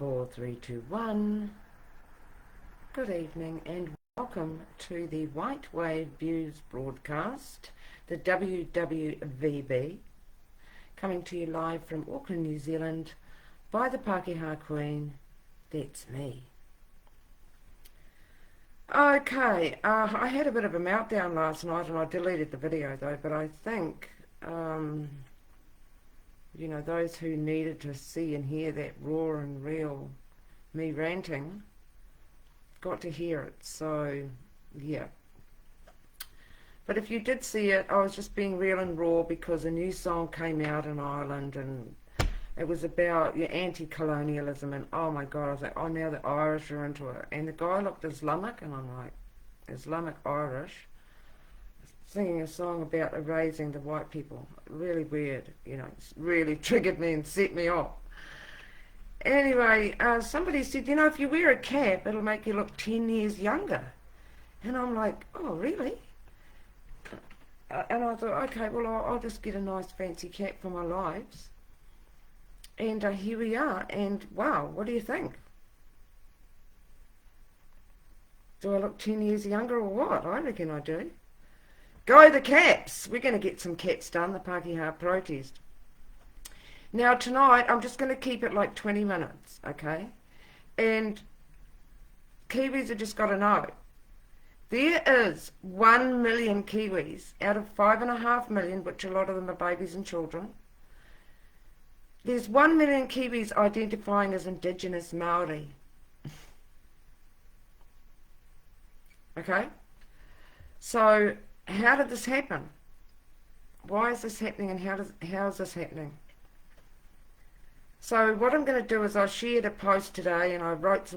4, 3, 2, 1. Good evening and welcome to the White Wave Views broadcast, the WWVB, coming to you live from Auckland, New Zealand by the Pakeha Queen. That's me. Okay, I had a bit of a meltdown last night and I deleted the video though, but I think those who needed to see and hear that raw and real me ranting got to hear it. So yeah, but if you did see it, I was just being real and raw because a new song came out in Ireland and it was about anti-colonialism, and oh my god, I was like, oh, now the Irish are into it. And the guy looked Islamic and I'm like, Islamic Irish singing a song about erasing the white people. Really weird, it's really triggered me and set me off. Anyway, somebody said, if you wear a cap, it'll make you look 10 years younger. And I'm like, oh, really? And I thought, okay, well, I'll just get a nice fancy cap for my lives. And here we are, and wow, what do you think? Do I look 10 years younger or what? I reckon I do. Go the caps! We're going to get some caps done, the Pakeha protest. Now tonight, I'm just going to keep it like 20 minutes, okay? And Kiwis have just got to know. There is 1 million Kiwis out of 5.5 million, which a lot of them are babies and children. There's 1 million Kiwis identifying as Indigenous Maori. Okay? So, how did this happen? Why is this happening and how is this happening? So what I'm going to do is I shared a post today and I wrote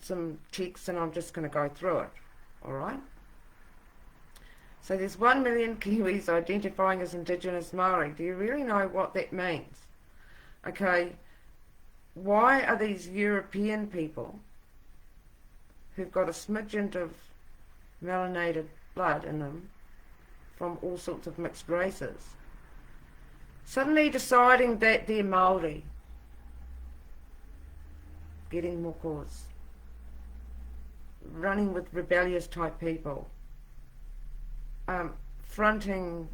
some text and I'm just going to go through it. Alright? So there's 1 million Kiwis identifying as Indigenous Maori. Do you really know what that means? Okay, why are these European people who've got a smidgen of melanated blood in them from all sorts of mixed races suddenly deciding that they're Māori, getting more cause, running with rebellious type people, fronting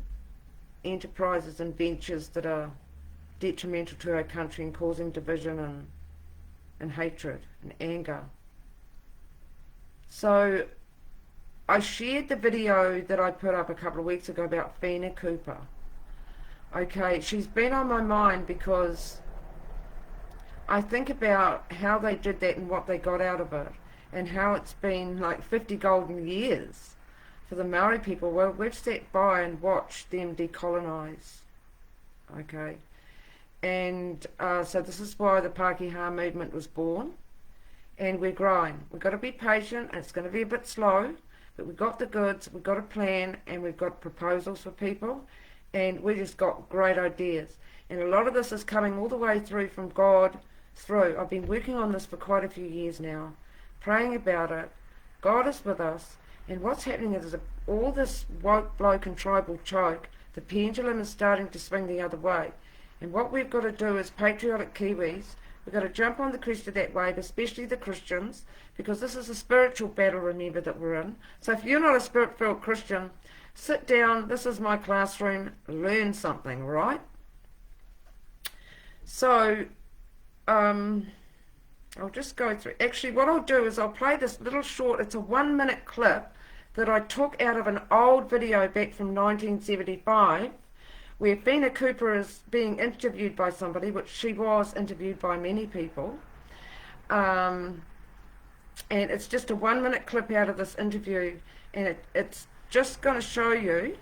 enterprises and ventures that are detrimental to our country and causing division and hatred and anger. So I shared the video that I put up a couple of weeks ago about Fina Cooper. Okay, she's been on my mind because I think about how they did that and what they got out of it, and how it's been like 50 golden years for the Maori people. Well, we've sat by and watched them decolonise. Okay. And so this is why the Pakeha movement was born, and we're growing. We've got to be patient, it's going to be a bit slow, but we've got the goods, we've got a plan, and we've got proposals for people, and we just got great ideas. And a lot of this is coming all the way through from God through. I've been working on this for quite a few years now, praying about it. God is with us, and what's happening is all this woke bloke and tribal choke, the pendulum is starting to swing the other way. And what we've got to do as patriotic Kiwis, we've got to jump on the crest of that wave, especially the Christians, because this is a spiritual battle, remember, that we're in. So if you're not a spirit-filled Christian, sit down, this is my classroom, learn something, right? So, I'll just go through. Actually, what I'll do is I'll play this little short, it's a 1-minute clip that I took out of an old video back from 1975, where Fina Cooper is being interviewed by somebody, which she was interviewed by many people. And it's just a 1-minute clip out of this interview, and it's just going to show you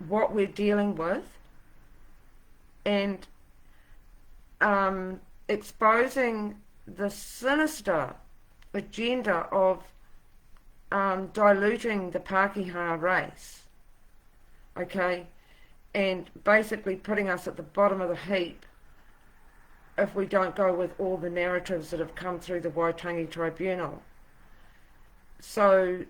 what we're dealing with, and exposing the sinister agenda of diluting the Pakeha race. Okay? And basically putting us at the bottom of the heap if we don't go with all the narratives that have come through the Waitangi Tribunal. So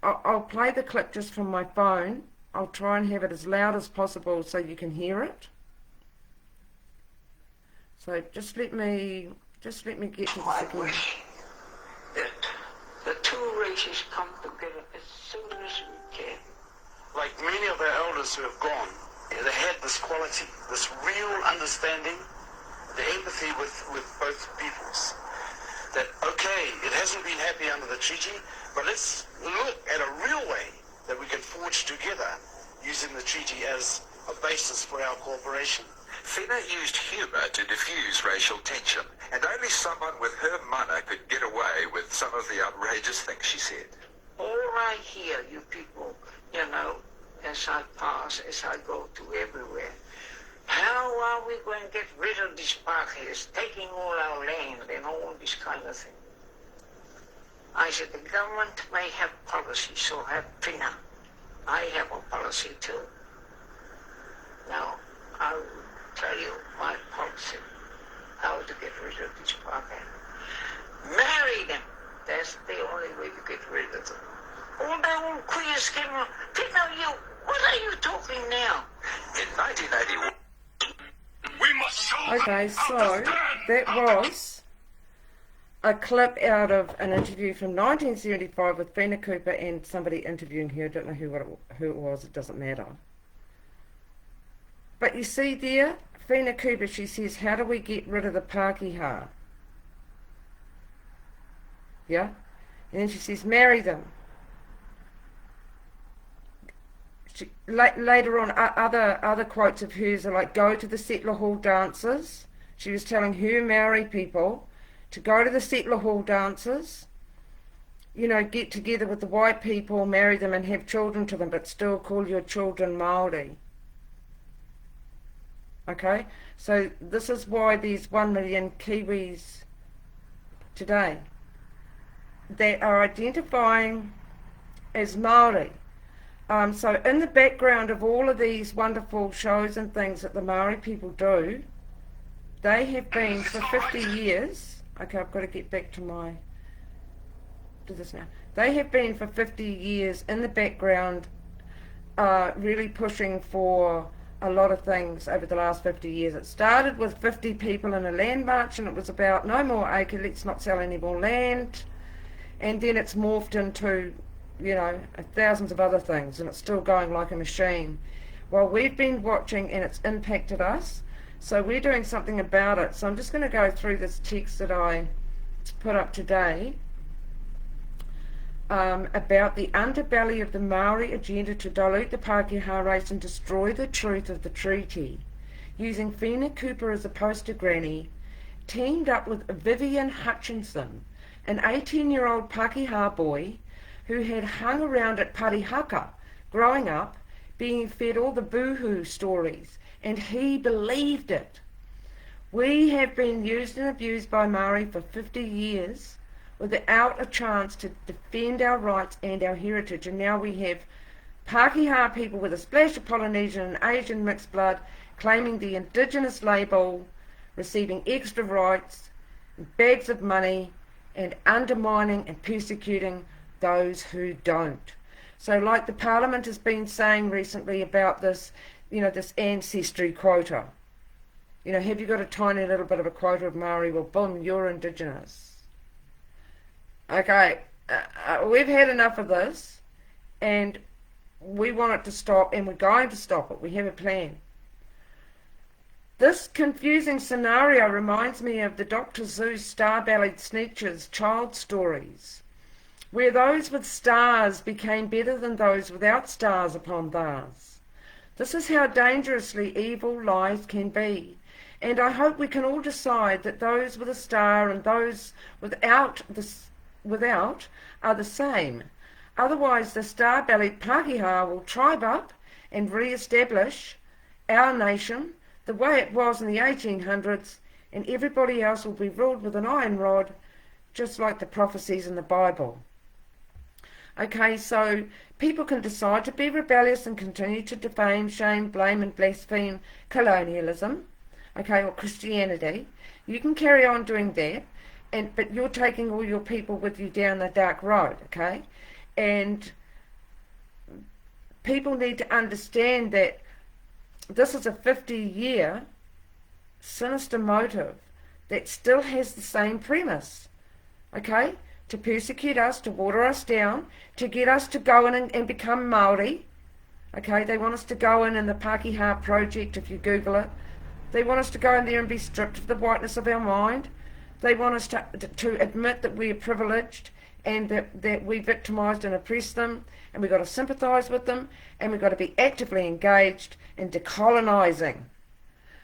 I'll play the clip just from my phone. I'll try and have it as loud as possible so you can hear it. So just let me get to this I again. wish that the two races come together as soon as we can. Like many of our elders who have gone, they had this quality, this real understanding, the empathy with both peoples. That, okay, it hasn't been happy under the treaty, but let's look at a real way that we can forge together using the treaty as a basis for our cooperation. Whina used humour to diffuse racial tension, and only someone with her mana could get away with some of the outrageous things she said. All I hear, you people, as I pass, as I go to everywhere, how are we going to get rid of these Pakehas, taking all our land and all this kind of thing? I said, the government may have policy, so have Whina. I have a policy too. Now, I will tell you my policy, how to get rid of these Pakeha. Marry them. That's the only way to get rid of them. All that old queer skin. Whina, what are you talking now? In 1981, We must show Okay, so that was a clip out of an interview from 1975 with Whina Cooper and somebody interviewing her. I don't know who it was, it doesn't matter. But you see there, Whina Cooper, she says, how do we get rid of the Pakeha? Yeah? And then she says, marry them. Later on, other quotes of hers are like, go to the settler hall dances. She was telling her Maori people to go to the settler hall dances, get together with the white people, marry them and have children to them, but still call your children Māori. Okay? So this is why there's 1 million Kiwis today that are identifying as Māori. So in the background of all of these wonderful shows and things that the Maori people do, they have been for 50 years, okay, I've got to get back to this now. They have been for 50 years in the background really pushing for a lot of things over the last 50 years. It started with 50 people in a land march, and it was about no more acre, let's not sell any more land, and then it's morphed into thousands of other things, and it's still going like a machine. Well, we've been watching and it's impacted us, so we're doing something about it. So I'm just going to go through this text that I put up today about the underbelly of the Maori agenda to dilute the Pakeha race and destroy the truth of the treaty. Using Whina Cooper as a poster granny, teamed up with Vivian Hutchinson, an 18-year-old Pakeha boy who had hung around at Parihaka growing up, being fed all the boohoo stories, and he believed it. We have been used and abused by Maori for 50 years without a chance to defend our rights and our heritage, and now we have Pakeha people with a splash of Polynesian and Asian mixed blood claiming the indigenous label, receiving extra rights, bags of money, and undermining and persecuting those who don't. So like the Parliament has been saying recently about this, this ancestry quota. Have you got a tiny little bit of a quota of Maori? Well, boom, you're indigenous. Okay, we've had enough of this, and we want it to stop, and we're going to stop it. We have a plan. This confusing scenario reminds me of the Dr. Seuss star-bellied Sneetches child stories, where those with stars became better than those without stars upon theirs. This is how dangerously evil lies can be, and I hope we can all decide that those with a star and those without are the same. Otherwise the star-bellied Pakeha will tribe up and re-establish our nation the way it was in the 1800s, and everybody else will be ruled with an iron rod, just like the prophecies in the Bible. Okay, so people can decide to be rebellious and continue to defame, shame, blame and blaspheme colonialism, okay, or Christianity. You can carry on doing that, but you're taking all your people with you down the dark road, okay? And people need to understand that this is a 50-year sinister motive that still has the same premise, okay? To persecute us, to water us down, to get us to go in and become Māori, okay? They want us to go in the Pakeha project, if you Google it. They want us to go in there and be stripped of the whiteness of our mind. They want us to admit that we are privileged and that we victimised and oppressed them, and we've got to sympathise with them, and we've got to be actively engaged in decolonising.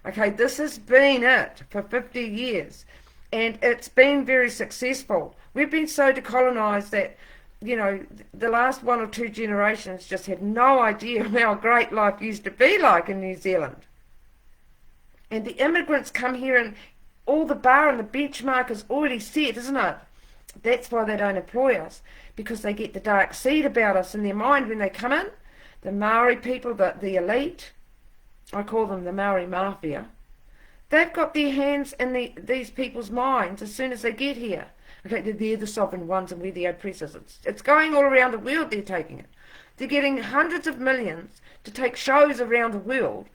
Okay, this has been it for 50 years, and it's been very successful. We've been so decolonised that, you know, the last 1 or 2 generations just had no idea how great life used to be like in New Zealand. And the immigrants come here and all the bar and the benchmark is already set, isn't it? That's why they don't employ us, because they get the dark seed about us in their mind when they come in. The Maori people, the elite, I call them the Maori mafia, they've got their hands in these people's minds as soon as they get here. Okay, they're the sovereign ones and we're the oppressors. It's going all around the world, they're taking it. They're getting hundreds of millions to take shows around the world.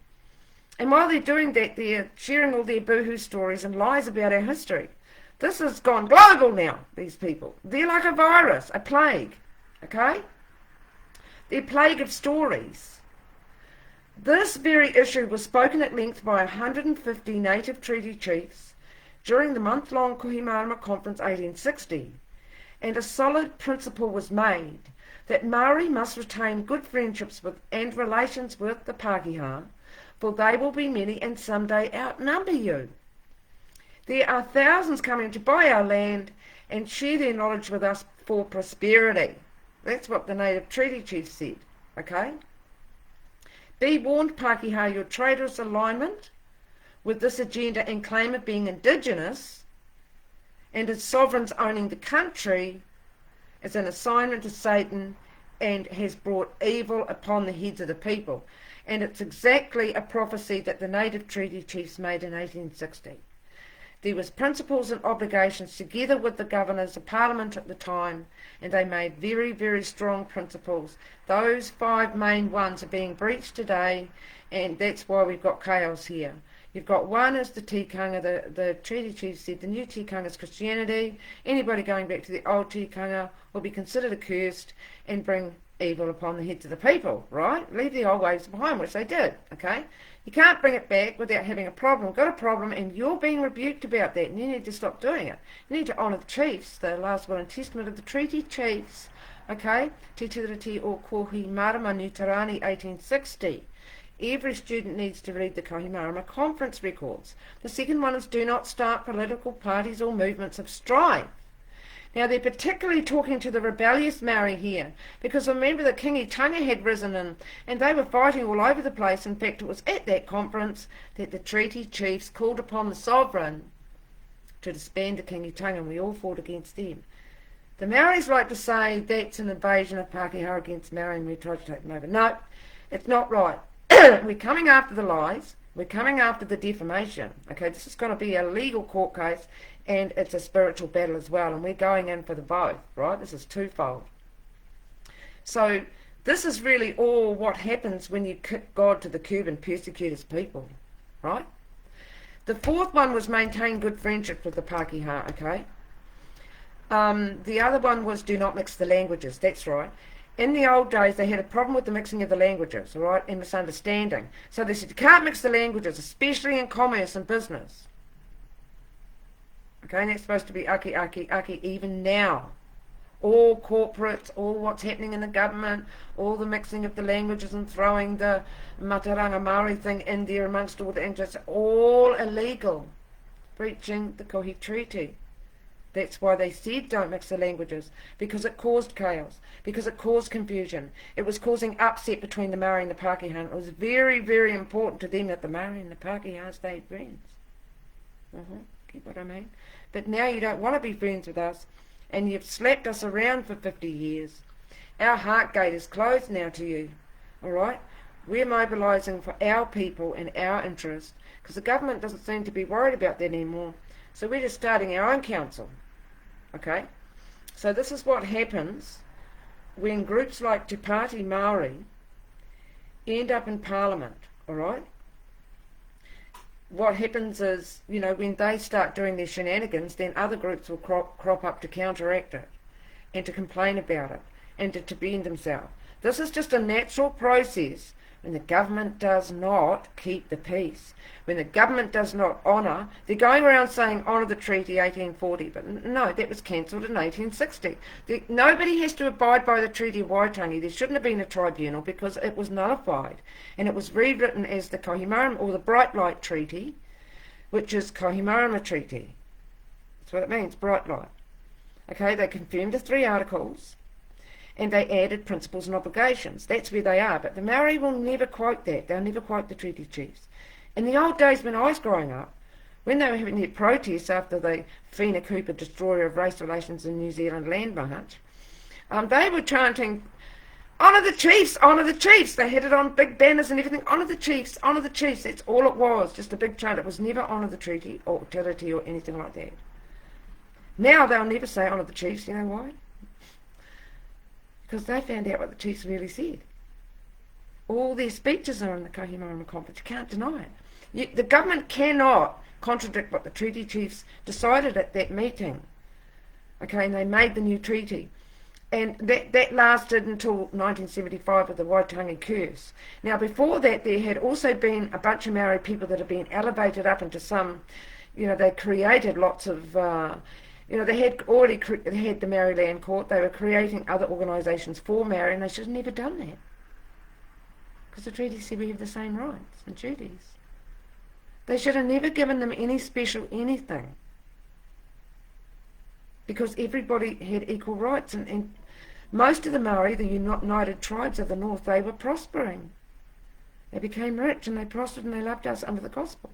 And while they're doing that, they're sharing all their boohoo stories and lies about our history. This has gone global now, these people. They're like a virus, a plague, okay? They're a plague of stories. This very issue was spoken at length by 150 native treaty chiefs during the month-long Kohimarama Conference 1860, and a solid principle was made that Maori must retain good friendships with and relations with the Pakeha, for they will be many and someday outnumber you. There are thousands coming to buy our land and share their knowledge with us for prosperity. That's what the native treaty chief said, okay? Be warned, Pakeha, your traitorous alignment with this agenda and claim of being indigenous and as sovereigns owning the country is an assignment to Satan and has brought evil upon the heads of the people. And it's exactly a prophecy that the native treaty chiefs made in 1860. There was principles and obligations together with the governors of Parliament at the time, and they made very, very strong principles. Those 5 main ones are being breached today, and that's why we've got chaos here. You've got one is the tikanga, the treaty chief said the new tikanga is Christianity. Anybody going back to the old tikanga will be considered accursed and bring evil upon the heads of the people, right? Leave the old ways behind, which they did, okay? You can't bring it back without having a problem. Got a problem, and you're being rebuked about that, and you need to stop doing it. You need to honour the chiefs, the last will and testament of the treaty chiefs, okay? Te Tiriti o Kohimarama Nutarani 1860. Every student needs to read the Kohimarama conference records. The second one is do not start political parties or movements of strife. Now, they're particularly talking to the rebellious Maori here, because remember the Kingitanga had risen in, and they were fighting all over the place. In fact, it was at that conference that the treaty chiefs called upon the sovereign to disband the Kingitanga, and we all fought against them. The Maoris like to say that's an invasion of Pakeha against Maori, and we tried to take them over. No, it's not right. We're coming after the lies. We're coming after the defamation. Okay, this is going to be a legal court case, and it's a spiritual battle as well, and we're going in for the both, right? This is twofold. So this is really all what happens when you kick God to the curb and persecute his people, right? The fourth one was maintain good friendship with the Pakeha, okay? The other one was do not mix the languages, that's right. In the old days, they had a problem with the mixing of the languages, all right, and misunderstanding. So they said, you can't mix the languages, especially in commerce and business. Okay, and that's supposed to be aki even now. All corporates, all what's happening in the government, all the mixing of the languages and throwing the Mataranga Maori thing in there amongst all the English, all illegal. Breaching the Kohi Treaty. That's why they said don't mix the languages, because it caused chaos, because it caused confusion. It was causing upset between the Maori and the Pakeha, and it was very, very important to them that the Maori and the Pakeha stayed friends. Get what I mean? But now you don't want to be friends with us, and you've slapped us around for 50 years. Our heart gate is closed now to you, all right? We're mobilising for our people and our interests, because the government doesn't seem to be worried about that anymore. So we're just starting our own council. Okay, so this is what happens when groups like Te Pāti Māori end up in Parliament, all right? what happens is, you know, when they start doing their shenanigans, then other groups will crop up to counteract it and to complain about it and to defend themselves. This is just a natural process when the government does not keep the peace. When the government does not honour, they're going around saying honour the treaty 1840, but no, that was cancelled in 1860. Nobody has to abide by the Treaty of Waitangi. There shouldn't have been a tribunal because it was nullified, and it was rewritten as the Kohimarama, or the Bright Light Treaty, which is Kohimarama Treaty. That's what it means, bright light. Okay, they confirmed the 3 articles, and they added principles and obligations. That's where they are, but the Maori will never quote that. They'll never quote the treaty chiefs. In the old days when I was growing up, when they were having their protests after the Whina Cooper destroyer of race relations in New Zealand land march, they were chanting, honour the chiefs, honour the chiefs. They had it on big banners and everything, honour the chiefs, honour the chiefs. That's all it was, just a big chant. It was never honour the treaty or utility or anything like that. Now they'll never say honour the chiefs. You know why? Because they found out what the chiefs really said. All their speeches are in the Kohimarama Conference. You can't deny it. The government cannot contradict what the treaty chiefs decided at that meeting. Okay, and they made the new treaty. And that lasted until 1975 with the Waitangi Curse. Now, before that, there had also been a bunch of Maori people that had been elevated up into some, you know, they created lots of, you know, they had already had the Maori Land Court. They were creating other organisations for Maori, and they should have never done that. Because the treaty said we have the same rights and duties. They should have never given them any special anything. Because everybody had equal rights. And most of the Maori, the United Tribes of the North, they were prospering. They became rich and they prospered and they loved us under the gospel.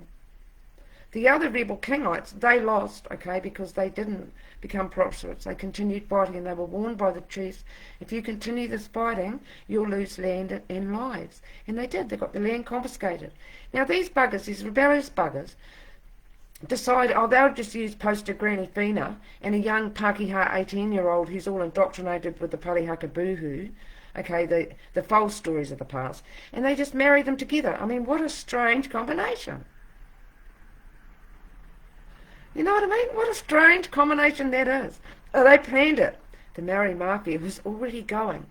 The other rebel Kingites, they lost, okay, because they didn't become prosperous. They continued fighting and they were warned by the chiefs, if you continue this fighting, you'll lose land and lives. And they did. They got the land confiscated. Now these buggers, these rebellious buggers, decided, oh, they'll just use poster Granny Whina and a young Pakeha 18-year-old who's all indoctrinated with the Parihaka Boohoo, okay, the false stories of the past, and they just marry them together. I mean, what a strange combination. You know what I mean? What a strange combination that is. Oh, they planned it. The Maori Mafia was already going.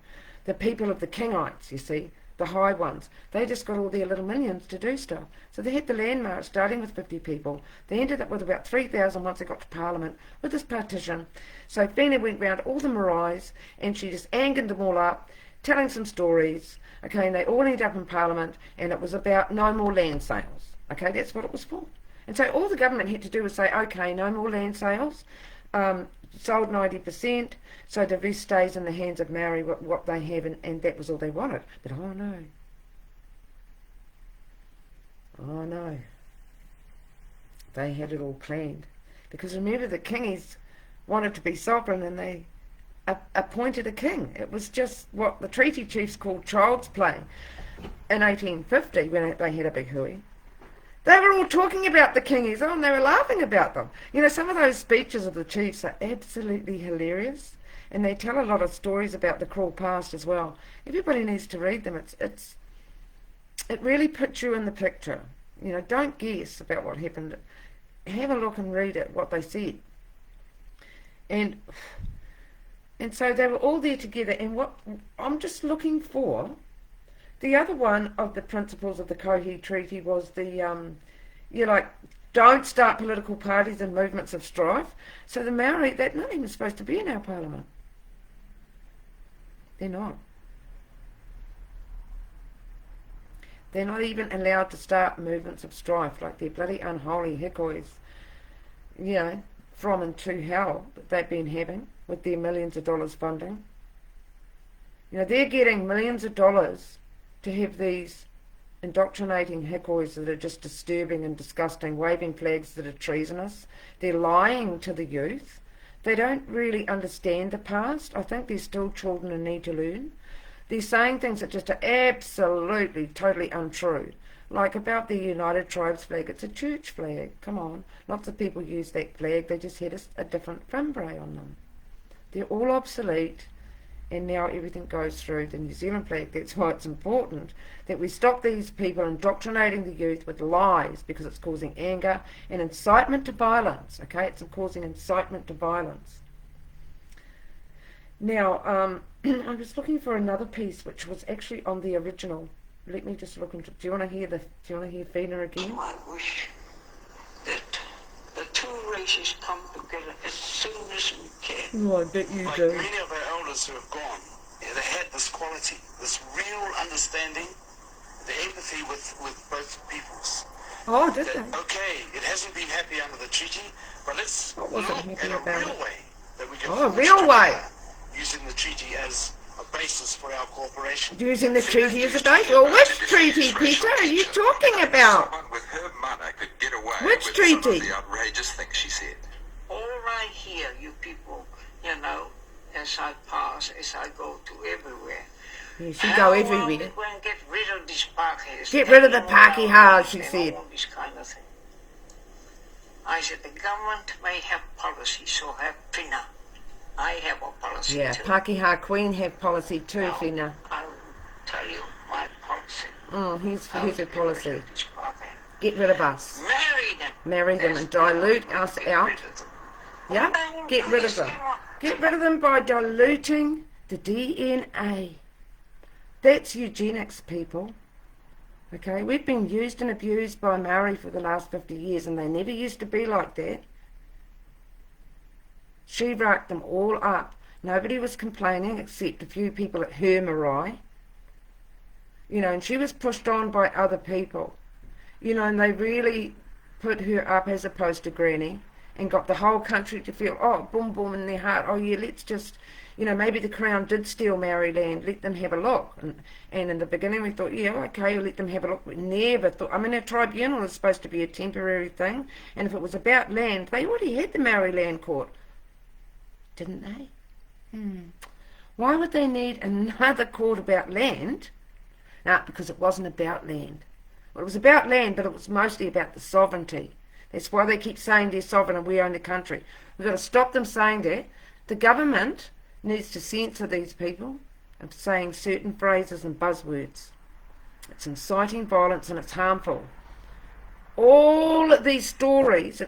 The people of the Kingites, you see, the high ones, they just got all their little minions to do stuff. So they had the land march starting with 50 people. They ended up with about 3,000 once they got to Parliament with this partition. So Whina went round all the maraes and she just angered them all up, telling some stories. Okay, and they all ended up in Parliament, and it was about no more land sales. Okay, that's what it was for. And so all the government had to do was say, okay, no more land sales, sold 90%, so the rest stays in the hands of Maori, what they have, and that was all they wanted. But oh no, they had it all planned. Because remember, the kingies wanted to be sovereign and they appointed a king. It was just what the treaty chiefs called child's play in 1850 when they had a big hui. They were all talking about the kingies, and they were laughing about them. You know, some of those speeches of the chiefs are absolutely hilarious, and they tell a lot of stories about the cruel past as well. Everybody needs to read them. It really puts you in the picture. You know, don't guess about what happened. Have a look and read it, what they said. And so they were all there together, and what I'm just looking for. The other one of the principles of the Kohi Treaty was don't start political parties and movements of strife. So the Maori, they're not even supposed to be in our parliament. They're not. They're not even allowed to start movements of strife, like their bloody unholy hikois, you know, from and to hell that they've been having with their millions of dollars funding. You know, they're getting millions of dollars to have these indoctrinating hikois that are just disturbing and disgusting, waving flags that are treasonous. They're lying to the youth. They don't really understand the past. I think they're still children and need to learn. They're saying things that just are absolutely, totally untrue. Like about the United Tribes flag. It's a church flag. Come on. Lots of people use that flag. They just had a different fimbre on them. They're all obsolete. and now everything goes through the New Zealand flag. That's why it's important that we stop these people indoctrinating the youth with lies, because it's causing anger and incitement to violence. Okay, it's causing incitement to violence. Now, I was looking for another piece which was actually on the original. Let me just look into. Do you want to hear Fina again? I wish that the two races come together as soon as we can. Oh, I bet you Like do. many of our elders who have gone, they had this quality, this real understanding, the empathy with both peoples. Oh, did That, they? okay, it hasn't been happy under the treaty, but let's What look wasn't happy at a about real it? way that we can Oh, a forge real way. together, using the treaty as a basis for our cooperation. Using the treaty as a base? Well, which treaty, Peter, are you talking about? Someone with her money could get away Which with treaty? some of the outrageous things she said. All right here, you people, you know, as I pass, as I go to everywhere. You should How go are we everywhere. going to get rid of these Pakehas? Get rid of the taking all our Pakeha, land she and said. all this kind of thing. I said, the government may have policy, so have Pina. I have a policy Yeah, too. Pakeha Queen have policy too, Now, Fina. I'll tell you my policy. Here's How her to get policy. rid of these Pakeha. Get rid of us. Marry them. Marry them and dilute us out. Yeah? Get rid of them. Get rid of them by diluting the DNA. That's eugenics, people. Okay? We've been used and abused by Maori for the last 50 years, and they never used to be like that. She racked them all up. Nobody was complaining except a few people at her marae. You know, and she was pushed on by other people. You know, and they really put her up as opposed to Granny, and got the whole country to feel, oh, boom, boom in their heart. Oh, yeah, let's just, you know, maybe the Crown did steal Maori land. Let them have a look. And in the beginning we thought, yeah, okay, let them have a look. We never thought, I mean, a tribunal is supposed to be a temporary thing. And if it was about land, they already had the Maori Land Court. Didn't they? Why would they need another court about land? No, because it wasn't about land. Well, it was about land, but it was mostly about the sovereignty. That's why they keep saying they're sovereign and we own the country. We've got to stop them saying that. The government needs to censor these people of saying certain phrases and buzzwords. It's inciting violence and it's harmful. All of these stories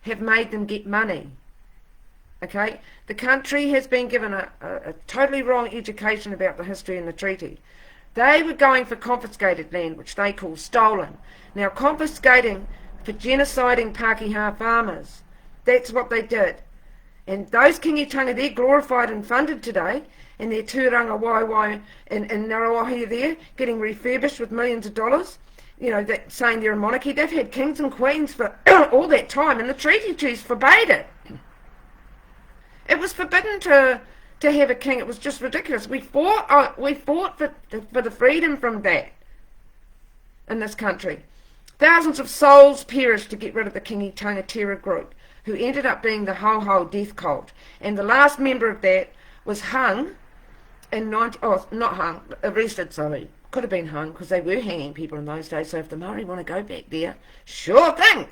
have made them get money. Okay? The country has been given a totally wrong education about the history and the treaty. They were going for confiscated land, which they call stolen. Now, confiscating for genociding Pakeha farmers, that's what they did. And those kingitanga, they're glorified and funded today, and their tūranga waiwai in Ngaruahi there, getting refurbished with millions of dollars, you know, saying they're a monarchy. They've had kings and queens for all that time, and the treaty chiefs forbade it. It was forbidden to have a king. It was just ridiculous. We fought for the freedom from that in this country. Thousands of souls perished to get rid of the Kingitanga terror group, who ended up being the Ho-Ho death cult. And the last member of that was hung in arrested, sorry. Could have been hung, because they were hanging people in those days. So if the Maori want to go back there, sure thing.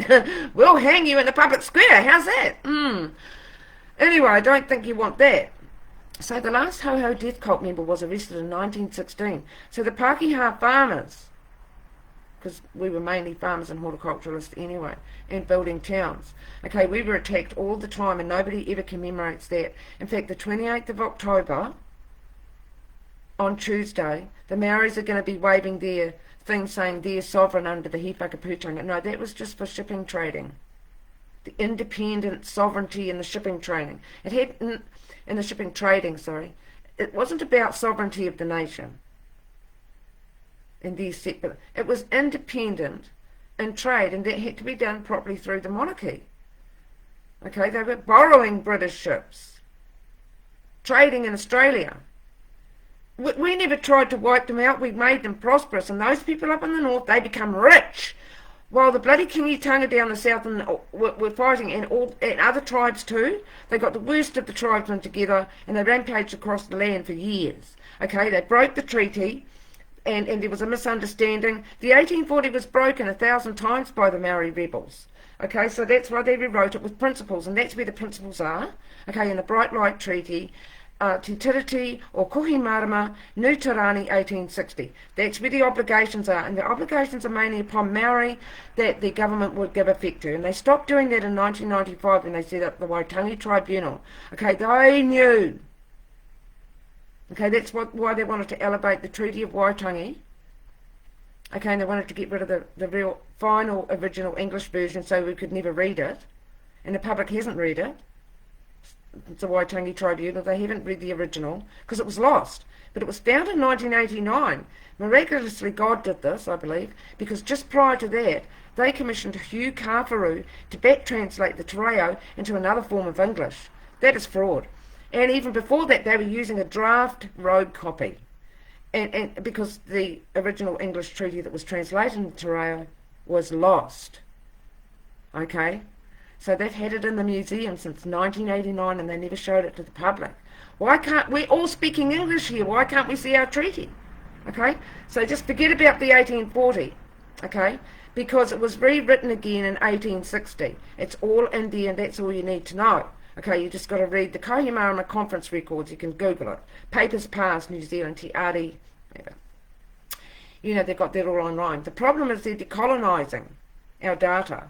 We'll hang you in the public square. How's that? Anyway, I don't think you want that. So the last Ho-Ho death cult member was arrested in 1916. So the Pakeha farmers, because we were mainly farmers and horticulturalists anyway, and building towns. Okay, we were attacked all the time, and nobody ever commemorates that. In fact, the 28th of October, on Tuesday, the Maoris are going to be waving their thing saying they're sovereign under the Hifakaputanga. No, that was just for shipping trading. The independent sovereignty in the shipping trading. It had in the shipping trading, sorry. It wasn't about sovereignty of the nation. And these separate. It was independent in trade, and that had to be done properly through the monarchy. Okay, they were borrowing British ships, trading in Australia. We never tried to wipe them out. We made them prosperous, and those people up in the north, they become rich. While the bloody Kingitanga down the south were fighting, and other tribes too, they got the worst of the tribesmen together, and they rampaged across the land for years. Okay, they broke the treaty, and there was a misunderstanding. The 1840 was broken 1,000 times by the Maori rebels. Okay, so that's why they rewrote it with principles, and that's where the principles are. Okay, in the Bright Light Treaty, Te Tiriti or Kohimarama, Nutarani 1860. That's where the obligations are, and the obligations are mainly upon Maori that the government would give effect to. And they stopped doing that in 1995 when they set up the Waitangi Tribunal. Okay, they knew. Okay, that's why they wanted to elevate the Treaty of Waitangi. Okay, and they wanted to get rid of the real final original English version so we could never read it. And the public hasn't read it. It's a Waitangi Tribunal. They haven't read the original because it was lost. But it was found in 1989. Miraculously, God did this, I believe, because just prior to that, they commissioned Hugh Kafaru to back translate the te reo into another form of English. That is fraud. And even before that, they were using a draft rogue copy. And because the original English treaty that was translated into te reo was lost. Okay? So they've had it in the museum since 1989 and they never showed it to the public. Why can't we all speaking English here? Why can't we see our treaty? Okay? So just forget about the 1840. Okay? Because it was rewritten again in 1860. It's all in there and that's all you need to know. Okay, you just got to read the Kohimarama conference records. You can Google it. Papers Past, New Zealand, Te Ari. You know, they've got that all online. The problem is they're decolonising our data.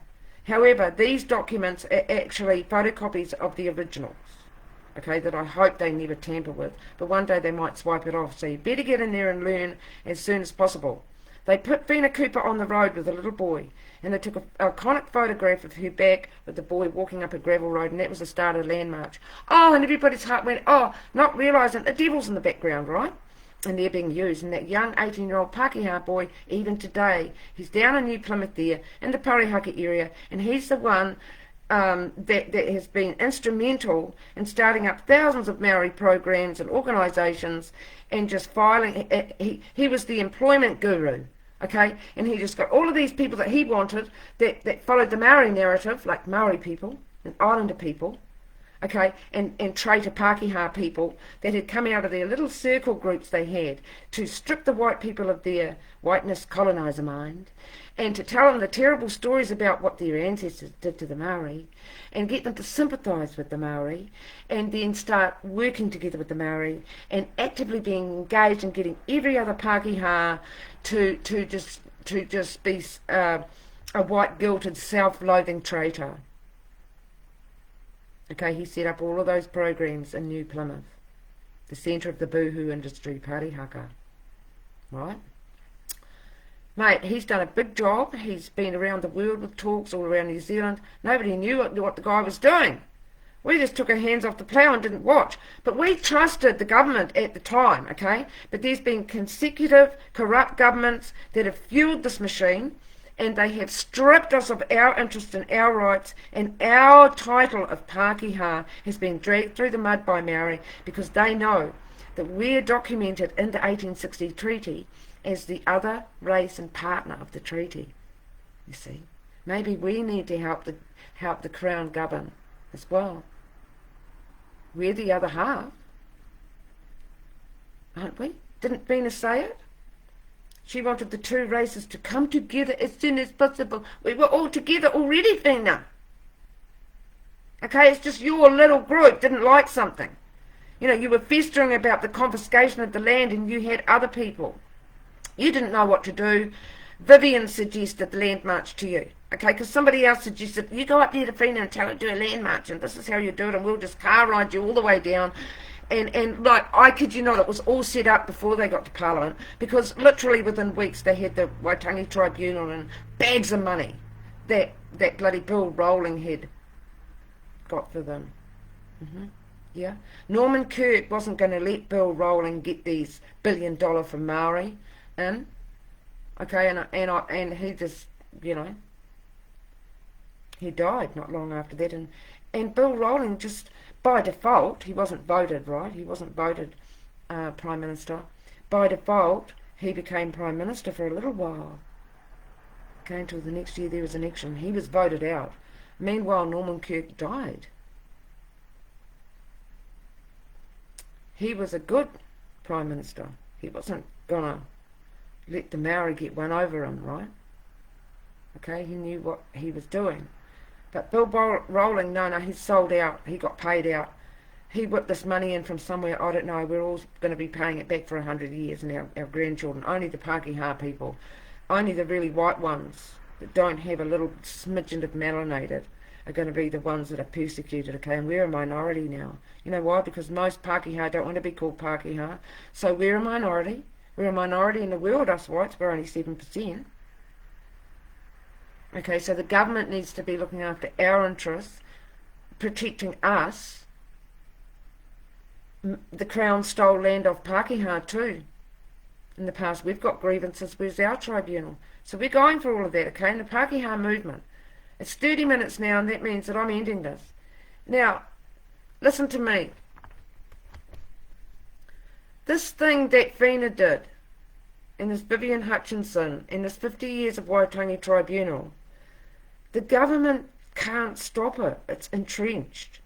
However, these documents are actually photocopies of the originals, okay, that I hope they never tamper with, but one day they might swipe it off, so you better get in there and learn as soon as possible. They put Whina Cooper on the road with a little boy, and they took an iconic photograph of her back with the boy walking up a gravel road, and that was the start of the land march. Oh, and everybody's heart went, oh, not realising the devil's in the background, right? And they're being used. And that young 18-year-old Pakeha boy, even today, he's down in New Plymouth there, in the Parihaka area, and he's the one that has been instrumental in starting up thousands of Maori programs and organisations and just filing. He was the employment guru, okay? And he just got all of these people that he wanted that followed the Maori narrative, like Maori people and Islander people, okay, and traitor Pakeha people that had come out of their little circle groups they had to strip the white people of their whiteness coloniser mind and to tell them the terrible stories about what their ancestors did to the Maori and get them to sympathise with the Maori and then start working together with the Maori and actively being engaged in getting every other Pakeha to just be a white guilted self-loathing traitor. Okay, he set up all of those programs in New Plymouth, the centre of the boohoo industry, Parihaka, right? Mate, he's done a big job. He's been around the world with talks all around New Zealand. Nobody knew what the guy was doing. We just took our hands off the plough and didn't watch. But we trusted the government at the time, okay? But there's been consecutive corrupt governments that have fueled this machine, and they have stripped us of our interest and our rights, and our title of Pakeha has been dragged through the mud by Maori because they know that we're documented in the 1860 treaty as the other race and partner of the treaty. You see, maybe we need to help the Crown govern as well. We're the other half, aren't we? Didn't Venus say it? She wanted the two races to come together as soon as possible. We were all together already, Fina. Okay, it's just your little group didn't like something. You know, you were festering about the confiscation of the land and you had other people. You didn't know what to do. Vivian suggested the land march to you. Okay, because somebody else suggested, you go up there to Fina and tell her to do a land march and this is how you do it and we'll just car ride you all the way down. And like, I kid you not, it was all set up before they got to Parliament because literally within weeks they had the Waitangi Tribunal and bags of money that bloody Bill Rowling had got for them. Yeah, Norman Kirk wasn't going to let Bill Rowling get these $1 billion from Maori in. Okay, and he just, you know, he died not long after that, and Bill Rowling just, by default, he wasn't voted, right? He wasn't voted Prime Minister. By default, he became Prime Minister for a little while. Okay, until the next year there was an election. He was voted out. Meanwhile, Norman Kirk died. He was a good Prime Minister. He wasn't gonna let the Maori get one over him, right? Okay, he knew what he was doing. But Bill Rowling, no, he sold out. He got paid out. he whipped this money in from somewhere, I don't know, we're all going to be paying it back for 100 years, and our grandchildren, only the Pakeha people, only the really white ones that don't have a little smidgen of melanated are going to be the ones that are persecuted, okay? And we're a minority now. You know why? Because most Pakeha don't want to be called Pakeha, so we're a minority. We're a minority in the world, us whites, we're only 7%. Okay, so the government needs to be looking after our interests, protecting us. The Crown stole land off Pakeha too. In the past, we've got grievances. Where's our tribunal? So we're going for all of that, okay? And the Pakeha movement. It's 30 minutes now, and that means that I'm ending this. Now, listen to me. This thing that Fina did, and this Vivian Hutchinson, and this 50 years of Waitangi Tribunal, the government can't stop it. It's entrenched.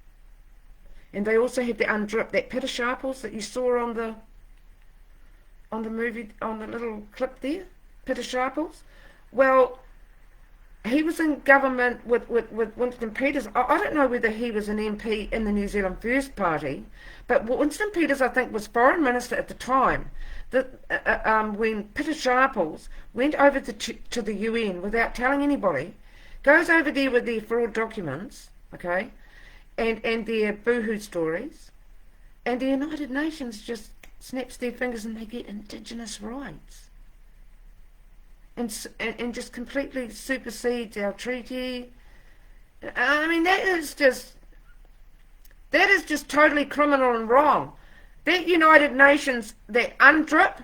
And they also have the undrip, that Peter Sharples that you saw on the movie, on the little clip there, Peter Sharples. Well, he was in government with Winston Peters. I don't know whether he was an MP in the New Zealand First Party, but Winston Peters, I think, was Foreign Minister at the time. When Peter Sharples went over to the UN without telling anybody, goes over there with their fraud documents, okay, and their boohoo stories, and the United Nations just snaps their fingers and they get Indigenous rights. And just completely supersedes our treaty. I mean, that is just totally criminal and wrong. That United Nations, that UNDRIP,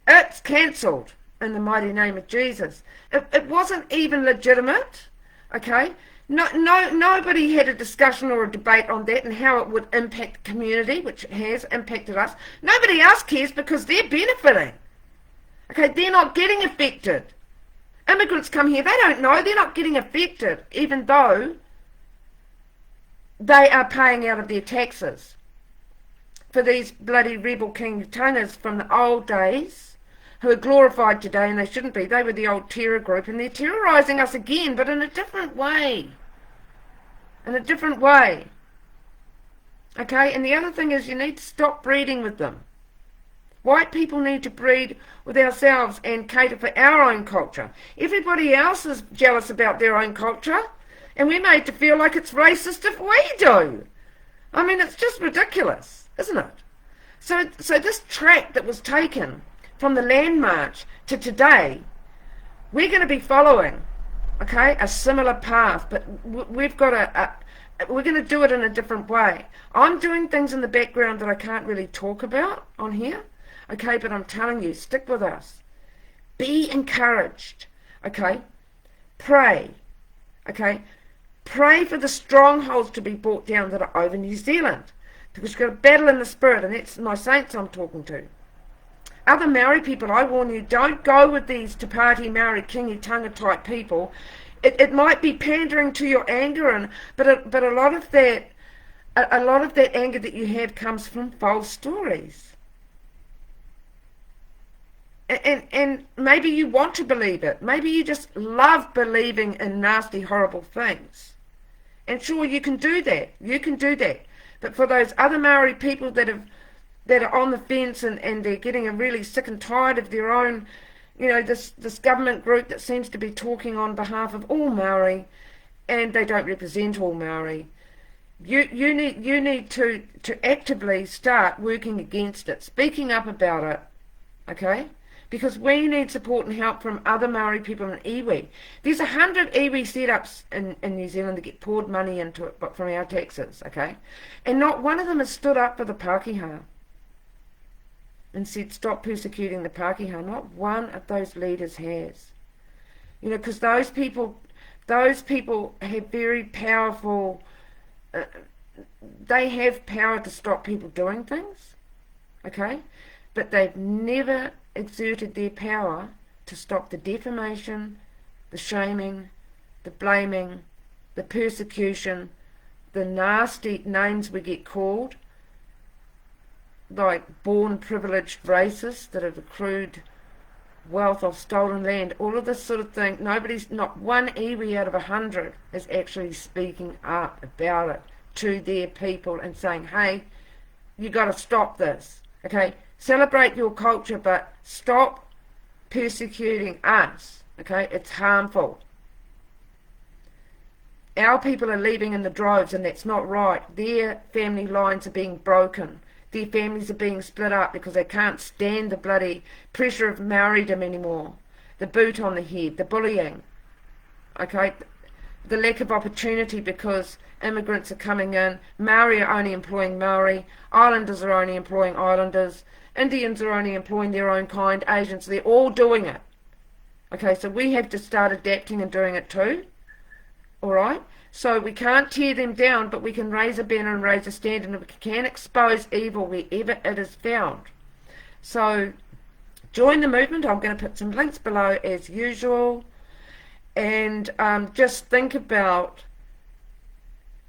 it's cancelled in the mighty name of Jesus. It wasn't even legitimate, okay? Nobody had a discussion or a debate on that and how it would impact the community, which it has impacted us. Nobody else cares because they're benefiting. Okay, they're not getting affected. Immigrants come here, they don't know, they're not getting affected, even though they are paying out of their taxes. For these bloody rebel kingitangas from the old days, who are glorified today, and they shouldn't be, they were the old terror group, and they're terrorising us again, but in a different way. In a different way. Okay, and the other thing is you need to stop breeding with them. White people need to breed with ourselves and cater for our own culture. Everybody else is jealous about their own culture, and we're made to feel like it's racist if we do. I mean, it's just ridiculous, isn't it? So this track that was taken from the Land March to today, we're going to be following, okay, a similar path, but we've got we're going to do it in a different way. I'm doing things in the background that I can't really talk about on here. Okay, but I'm telling you, stick with us. Be encouraged, okay? Pray, okay? Pray for the strongholds to be brought down that are over New Zealand. Because you've got a battle in the spirit, and that's my saints I'm talking to. Other Maori people, I warn you, don't go with these Te Pāti Maori Kingi-tanga type people. It might be pandering to your anger, but a lot of that anger that you have comes from false stories. And maybe you want to believe it. Maybe you just love believing in nasty, horrible things. And sure, you can do that. You can do that. But for those other Maori people that are on the fence and they're getting really sick and tired of their own, this government group that seems to be talking on behalf of all Maori, and they don't represent all Maori, you need to actively start working against it, speaking up about it, okay? Because we need support and help from other Maori people in iwi. There's 100 iwi setups in New Zealand that get poured money into it from our taxes, okay? And not one of them has stood up for the Pakeha and said, stop persecuting the Pakeha. Not one of those leaders has. Because those people have very powerful, they have power to stop people doing things, okay? But they've never exerted their power to stop the defamation, the shaming, the blaming, the persecution, the nasty names we get called, like born privileged racists that have accrued wealth off stolen land, all of this sort of thing. Not one iwi out of 100 is actually speaking up about it to their people and saying, hey, You got to stop this. Okay, celebrate your culture, but stop persecuting us. Okay, it's harmful. Our people are leaving in the droves, and that's not right. Their family lines are being broken. Their families are being split up because they can't stand the bloody pressure of Maoridom anymore. The boot on the head, the bullying. Okay, the lack of opportunity because immigrants are coming in. Maori are only employing Maori. Islanders are only employing Islanders. Indians are only employing their own kind. Asians, they're all doing it. Okay, so we have to start adapting and doing it too. Alright? So we can't tear them down, but we can raise a banner and raise a standard, and we can expose evil wherever it is found. So join the movement. I'm going to put some links below as usual. And just think about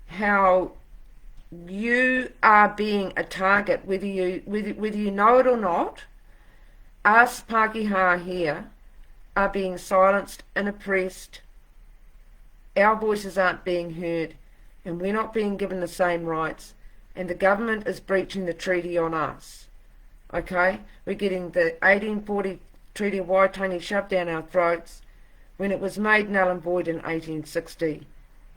how you are being a target, whether you know it or not. Us Pakeha here are being silenced and oppressed. Our voices aren't being heard, and we're not being given the same rights, and the government is breaching the treaty on us. Okay? We're getting the 1840 Treaty of Waitangi shoved down our throats when it was made null and void in 1860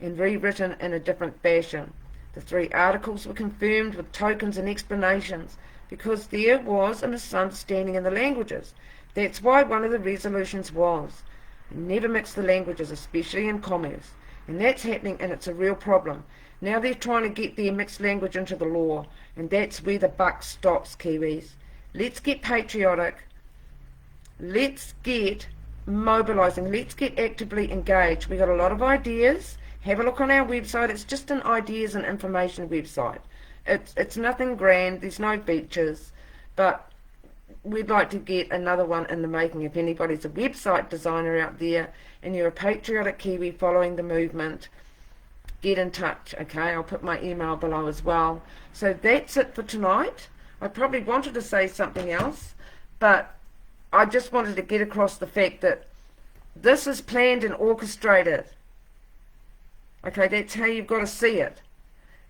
and rewritten in a different fashion. The 3 articles were confirmed with tokens and explanations because there was a misunderstanding in the languages. That's why one of the resolutions was never mix the languages, especially in commerce. And that's happening, and it's a real problem. Now they're trying to get their mixed language into the law, and that's where the buck stops, Kiwis. Let's get patriotic. Let's get mobilising. Let's get actively engaged. We've got a lot of ideas. Have a look on our website. It's just an ideas and information website. It's nothing grand. There's no features. But we'd like to get another one in the making. If anybody's a website designer out there and you're a patriotic Kiwi following the movement, get in touch, okay? I'll put my email below as well. So that's it for tonight. I probably wanted to say something else, but I just wanted to get across the fact that this is planned and orchestrated. Okay, that's how you've got to see it.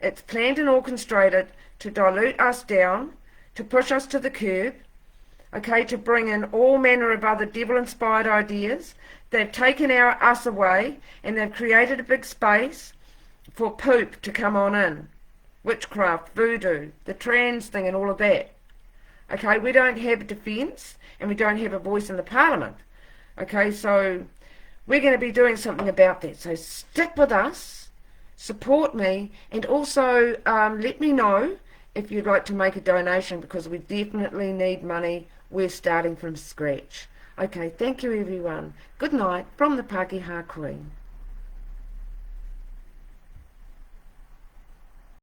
It's planned and orchestrated to dilute us down, to push us to the curb, okay, to bring in all manner of other devil-inspired ideas. They've taken us away, and they've created a big space for poop to come on in. Witchcraft, voodoo, the trans thing and all of that. Okay, we don't have a defence, and we don't have a voice in the parliament. Okay, so we're going to be doing something about that. So stick with us, support me, and also let me know if you'd like to make a donation, because we definitely need money. We're starting from scratch. Okay, thank you everyone. Good night from the Pakeha Queen.